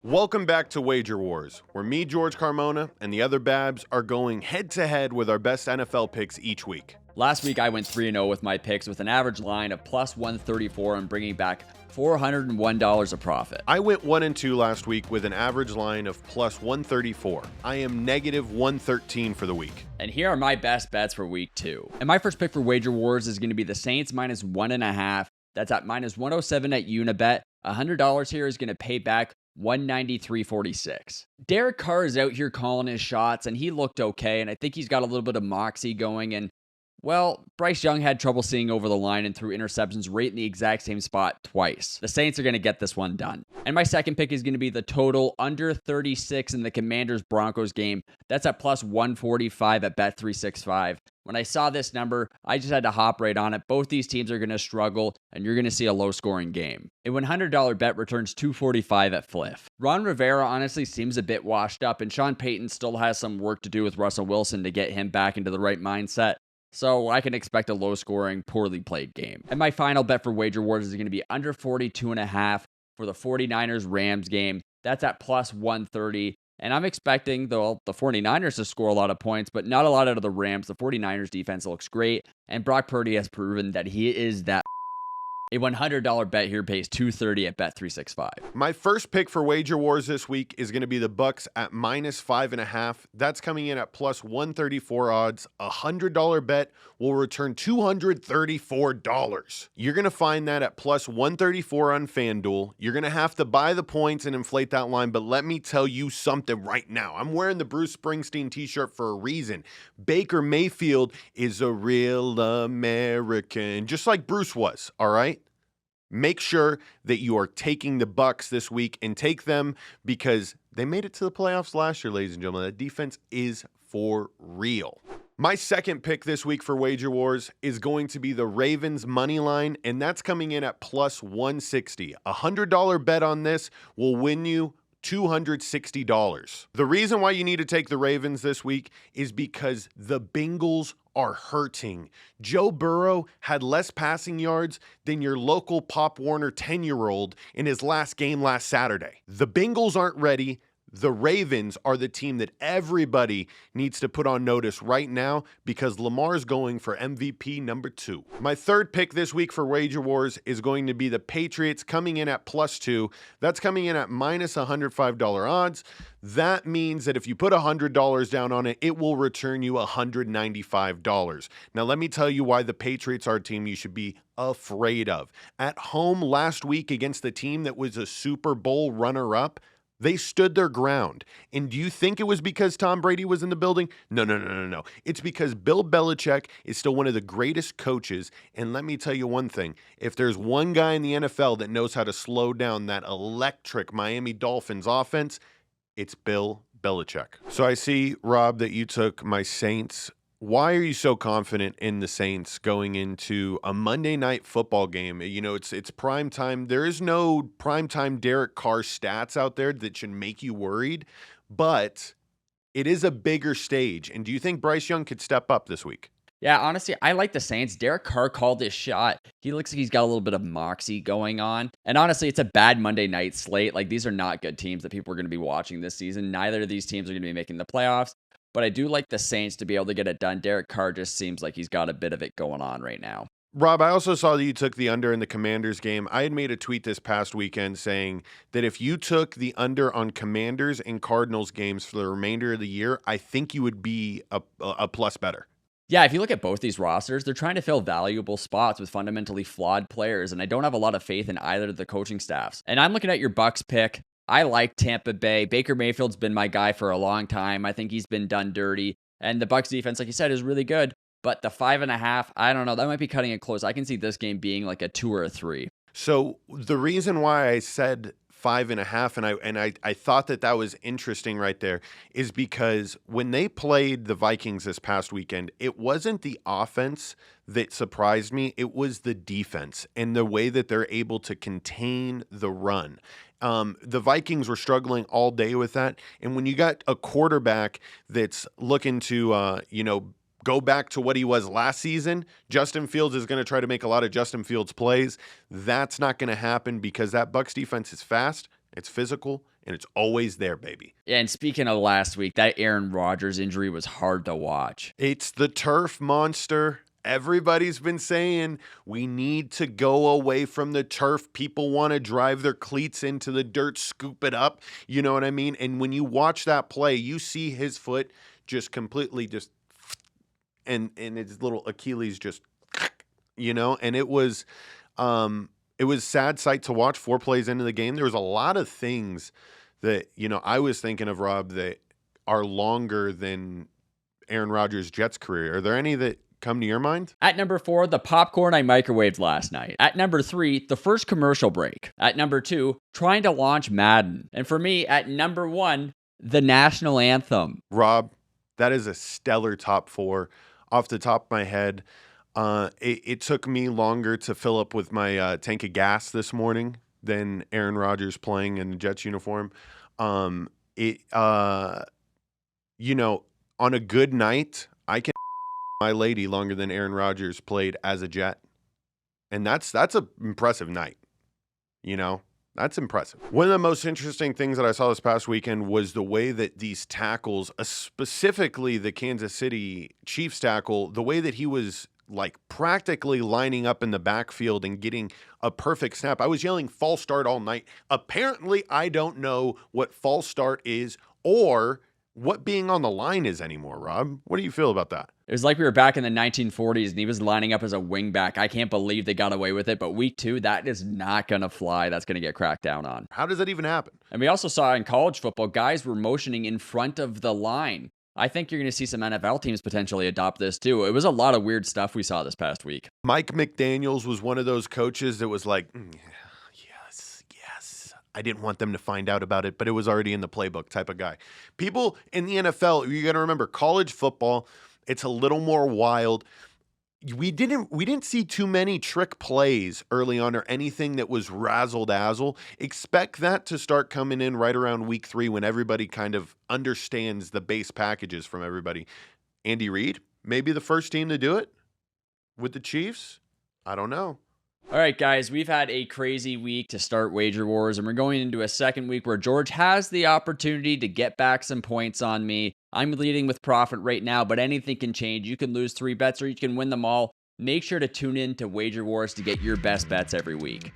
Welcome back to Wager Wars, where me, George Carmona, and the other Babs are going head-to-head with our best NFL picks each week. Last week, I went 3-0 with my picks with an average line of plus 134 and bringing back $401 of profit. I went 1-2 last week with an average line of plus 134. I am negative 113 for the week. And here are my best bets for week 2. And my first pick for Wager Wars is going to be the Saints minus 1.5. That's at minus 107 at Unibet. $100 here is going to pay back $193.46. Derek Carr is out here calling his shots, and he looked okay, and I think he's got a little bit of moxie going, and well, Bryce Young had trouble seeing over the line and threw interceptions right in the exact same spot twice. The Saints are going to get this one done. And my second pick is going to be the total under 36 in the Commanders-Broncos game. That's at plus 145 at Bet365. When I saw this number, I just had to hop right on it. Both these teams are going to struggle, and you're going to see a low-scoring game. A $100 bet returns $245 at Fliff. Ron Rivera honestly seems a bit washed up, and Sean Payton still has some work to do with Russell Wilson to get him back into the right mindset. So I can expect a low-scoring, poorly played game. And my final bet for Wager Wars is going to be under 42.5 for the 49ers-Rams game. That's at plus 130. And I'm expecting the 49ers to score a lot of points, but not a lot out of the Rams. The 49ers defense looks great, and Brock Purdy has proven that he is that. A $100 bet here pays $230 at Bet365. My first pick for Wager Wars this week is going to be the Bucks at minus 5.5. That's coming in at plus 134 odds. A $100 bet will return $234. You're going to find that at plus 134 on FanDuel. You're going to have to buy the points and inflate that line, but let me tell you something right now. I'm wearing the Bruce Springsteen t-shirt for a reason. Baker Mayfield is a real American, just like Bruce was, all right? Make sure that you are taking the Bucks this week and take them because they made it to the playoffs last year, ladies and gentlemen. That defense is for real. My second pick this week for Wager Wars is going to be the Ravens money line, and that's coming in at plus 160. A $100 bet on this will win you $260. The reason why you need to take the Ravens this week is because the Bengals are hurting. Joe Burrow had less passing yards than your local Pop Warner 10-year-old in his last game last Saturday. The Bengals aren't ready. The Ravens are the team that everybody needs to put on notice right now because Lamar's going for MVP number 2. My third pick this week for Wager Wars is going to be the Patriots coming in at plus 2. That's coming in at minus $105 odds. That means that if you put $100 down on it, it will return you $195. Now, let me tell you why the Patriots are a team you should be afraid of. At home last week against the team that was a Super Bowl runner-up, they stood their ground. And do you think it was because Tom Brady was in the building? No. It's because Bill Belichick is still one of the greatest coaches. And let me tell you one thing. If there's one guy in the NFL that knows how to slow down that electric Miami Dolphins offense, it's Bill Belichick. So I see, Rob, that you took my Saints. Why are you so confident in the Saints going into a Monday night football game? You know, it's prime time. There is no prime time Derek Carr stats out there that should make you worried, but it is a bigger stage. And do you think Bryce Young could step up this week? Yeah, honestly, I like the Saints. Derek Carr called this shot. He looks like he's got a little bit of moxie going on. And honestly, it's a bad Monday night slate. Like, these are not good teams that people are going to be watching this season. Neither of these teams are going to be making the playoffs. But I do like the Saints to be able to get it done. Derek Carr just seems like he's got a bit of it going on right now. Rob, I also saw that you took the under in the Commanders game. I had made a tweet this past weekend saying that if you took the under on Commanders and Cardinals games for the remainder of the year, I think you would be a plus better. Yeah, if you look at both these rosters, they're trying to fill valuable spots with fundamentally flawed players, and I don't have a lot of faith in either of the coaching staffs. And I'm looking at your Bucks pick. I like Tampa Bay. Baker Mayfield's been my guy for a long time. I think he's been done dirty. And the Bucks defense, like you said, is really good. But the 5.5, I don't know. That might be cutting it close. I can see this game being like a 2 or a 3. So the reason why I said 5.5, and I thought that was interesting right there, is because when they played the Vikings this past weekend, it wasn't the offense that surprised me. It was the defense and the way that they're able to contain the run. The Vikings were struggling all day with that. And when you got a quarterback that's looking to, go back to what he was last season, Justin Fields is going to try to make a lot of Justin Fields plays. That's not going to happen because that Bucs defense is fast, it's physical, and it's always there, baby. And speaking of last week, that Aaron Rodgers injury was hard to watch. It's the turf monster. Everybody's been saying we need to go away from the turf. People want to drive their cleats into the dirt, scoop it up. You know what I mean? And when you watch that play, you see his foot just completely just, and his little Achilles just, and it was a sad sight to watch 4 plays into the game. There was a lot of things that, I was thinking of, Rob, that are longer than Aaron Rodgers' Jets career. Are there any that come to your mind? At number 4, the popcorn I microwaved last night. At number 3, the first commercial break. At number 2, trying to launch Madden. And for me, at number 1, the national anthem. Rob, that is a stellar top 4. Off the top of my head, it took me longer to fill up with my tank of gas this morning than Aaron Rodgers playing in the Jets uniform. On a good night, I can my lady longer than Aaron Rodgers played as a Jet. And that's an impressive night. That's impressive. One of the most interesting things that I saw this past weekend was the way that these tackles, specifically the Kansas City Chiefs tackle, the way that he was like practically lining up in the backfield and getting a perfect snap. I was yelling false start all night. Apparently, I don't know what false start is or what being on the line is anymore, Rob. What do you feel about that? It was like we were back in the 1940s and he was lining up as a wingback. I can't believe they got away with it, but week 2, that is not going to fly. That's going to get cracked down on. How does that even happen? And we also saw in college football, guys were motioning in front of the line. I think you're going to see some NFL teams potentially adopt this too. It was a lot of weird stuff we saw this past week. Mike McDaniels was one of those coaches that was like, yes. I didn't want them to find out about it, but it was already in the playbook type of guy. People in the NFL, you got to remember, college football, it's a little more wild. We didn't see too many trick plays early on or anything that was razzle-dazzle. Expect that to start coming in right around week 3 when everybody kind of understands the base packages from everybody. Andy Reid, maybe the first team to do it with the Chiefs? I don't know. All right, guys, we've had a crazy week to start Wager Wars, and we're going into a second week where George has the opportunity to get back some points on me. I'm leading with profit right now, but anything can change. You can lose 3 bets or you can win them all. Make sure to tune in to Wager Wars to get your best bets every week.